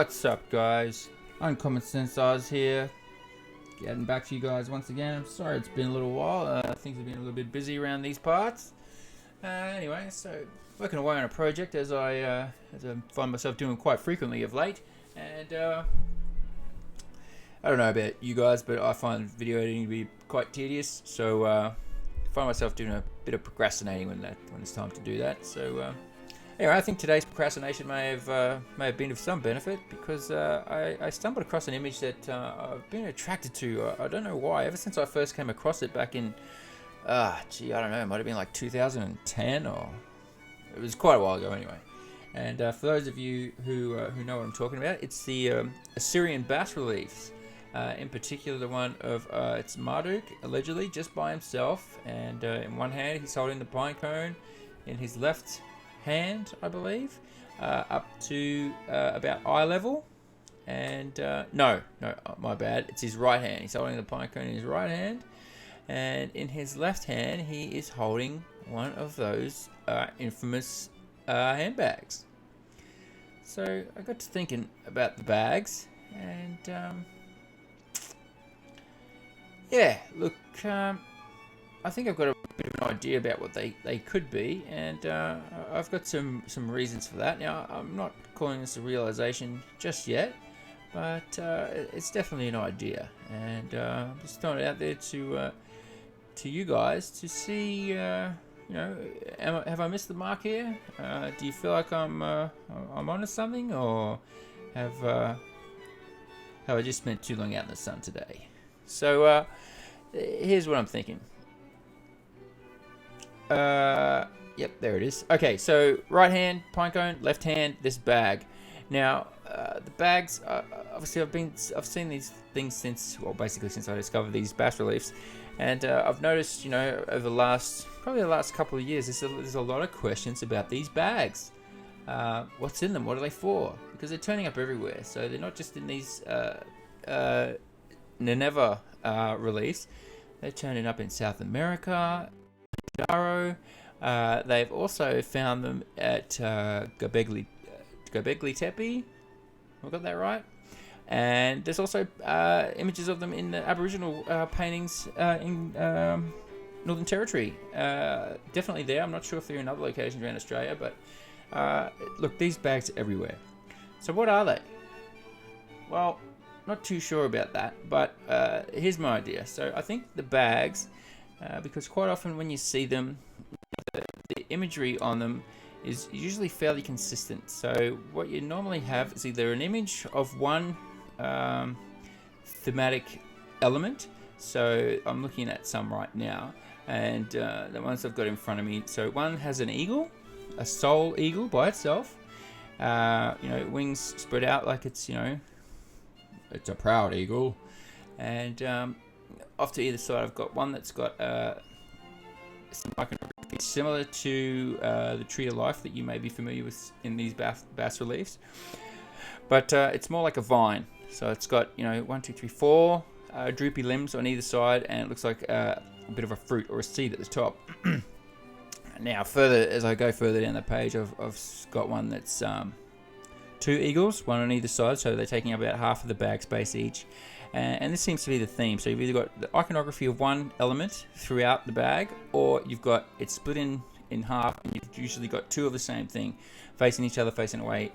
What's up, guys? Uncommon Sense Oz here. Getting back to you guys once again. I'm sorry it's been a little while. Things have been a little bit busy around these parts. Anyway, so working away on a project as I find myself doing quite frequently of late. And I don't know about you guys, but I find video editing to be quite tedious. So I find myself doing a bit of procrastinating when it's time to do that. So anyway, I think today's procrastination may have been of some benefit because I stumbled across an image that I've been attracted to. I don't know why. Ever since I first came across it back in, I don't know, it might have been like 2010 or it was quite a while ago anyway. And for those of you who know what I'm talking about, it's the Assyrian bas reliefs. In particular, the one of it's Marduk, allegedly just by himself, and in one hand he's holding the pine cone, in his left hand, I believe, up to about eye level, and no, my bad, it's his right hand. He's holding the pine cone in his right hand, and in his left hand he is holding one of those infamous handbags. So I got to thinking about the bags, and yeah, look, I think I've got a bit of an idea about what they could be, and I've got some reasons for that. Now, I'm not calling this a realization just yet, but it's definitely an idea, and I'm just throwing it out there to you guys to see, have I missed the mark here? Do you feel like I'm onto something, or have I just spent too long out in the sun today? So here's what I'm thinking. Yep, there it is. Okay, so right hand, pine cone, left hand, this bag. Now, the bags, obviously I've seen these things since I discovered these bas reliefs, and I've noticed, over the last couple of years, there's a lot of questions about these bags. What's in them? What are they for? Because they're turning up everywhere. So they're not just in these Nineveh reliefs. They're turning up in South America, Daro. They've also found them at Göbekli Tepe. I got that right? And there's also images of them in the Aboriginal paintings in Northern Territory. Definitely there. I'm not sure if they're in other locations around Australia, but look, these bags are everywhere. So what are they? Well, not too sure about that, but here's my idea. So I think the bags, because quite often when you see them, the imagery on them is usually fairly consistent. So what you normally have is either an image of one thematic element. So I'm looking at some right now, and the ones I've got in front of me. So one has an eagle, a soul eagle by itself. Wings spread out like it's it's a proud eagle, and off to either side I've got one that's got some iconography similar to the tree of life that you may be familiar with in these bas reliefs, but it's more like a vine. So it's got 1, 2, 3, 4 droopy limbs on either side, and it looks like a bit of a fruit or a seed at the top. Now, as I go further down the page, I've got one that's 2 eagles, one on either side, so they're taking up about half of the bag space each. And this seems to be the theme. So you've either got the iconography of one element throughout the bag, or you've got it split in half, and you've usually got 2 of the same thing, facing each other, facing away.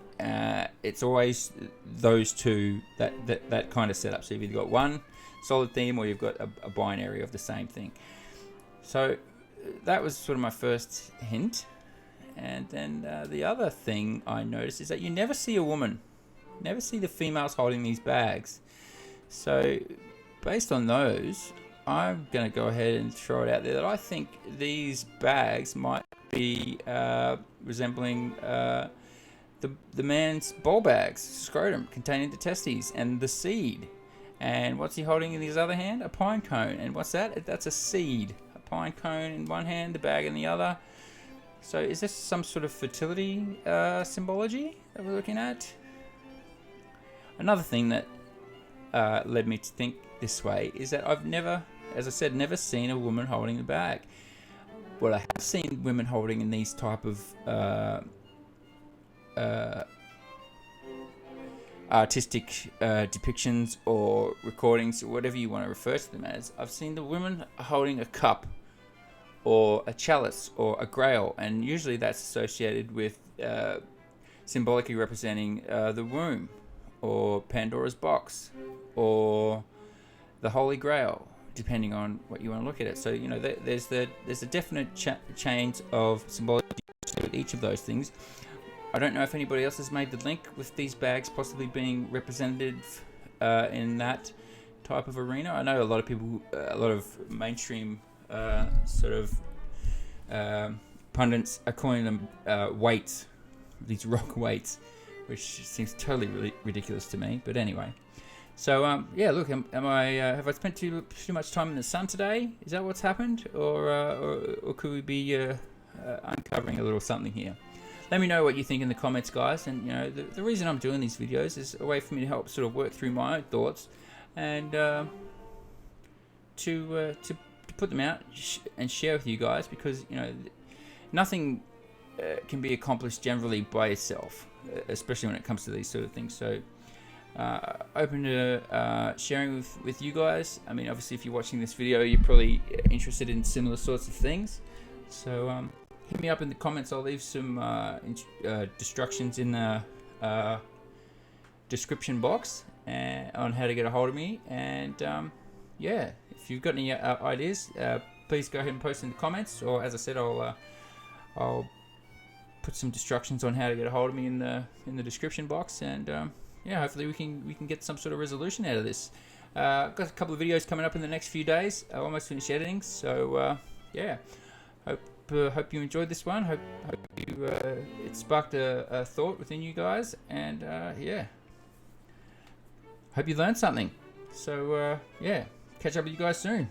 It's always those 2, that kind of setup. So you've either got one solid theme, or you've got a binary of the same thing. So that was sort of my first hint. And then the other thing I noticed is that you never see a woman, never see the females holding these bags. So based on those, I'm going to go ahead and throw it out there that I think these bags might be resembling the man's ball bags, scrotum, containing the testes and the seed. And what's he holding in his other hand? A pine cone. And what's that? That's a seed. A pine cone in one hand, the bag in the other. So is this some sort of fertility symbology that we're looking at? Another thing that led me to think this way is that I've never, as I said, never seen a woman holding the bag. What I have seen women holding in these type of artistic depictions or recordings, or whatever you want to refer to them as, I've seen the women holding a cup or a chalice or a grail, and usually that's associated with symbolically representing the womb, or Pandora's box, or the Holy Grail, depending on what you want to look at it. So there's a definite change of symbology with each of those things. I don't know if anybody else has made the link with these bags possibly being representative in that type of arena. I know a lot of people, a lot of mainstream pundits are calling them weights, these rock weights, which seems totally ridiculous to me. But anyway, so yeah, look, have I spent too much time in the sun today? Is that what's happened, or could we be uncovering a little something here? Let me know what you think in the comments, guys. And the reason I'm doing these videos is a way for me to help sort of work through my own thoughts, and to put them out and share with you guys, because nothing can be accomplished generally by yourself, especially when it comes to these sort of things. So open to sharing with you guys. I mean, obviously, if you're watching this video, you're probably interested in similar sorts of things. So hit me up in the comments. I'll leave some instructions in the description box on how to get a hold of me. And yeah, if you've got any ideas, please go ahead and post in the comments. Or as I said, I'll put some instructions on how to get a hold of me in the description box. And yeah, hopefully we can get some sort of resolution out of this. I've got a couple of videos coming up in the next few days. I almost finished editing, so yeah. Hope you enjoyed this one. Hope you it sparked a thought within you guys, and yeah, hope you learned something. So yeah, catch up with you guys soon.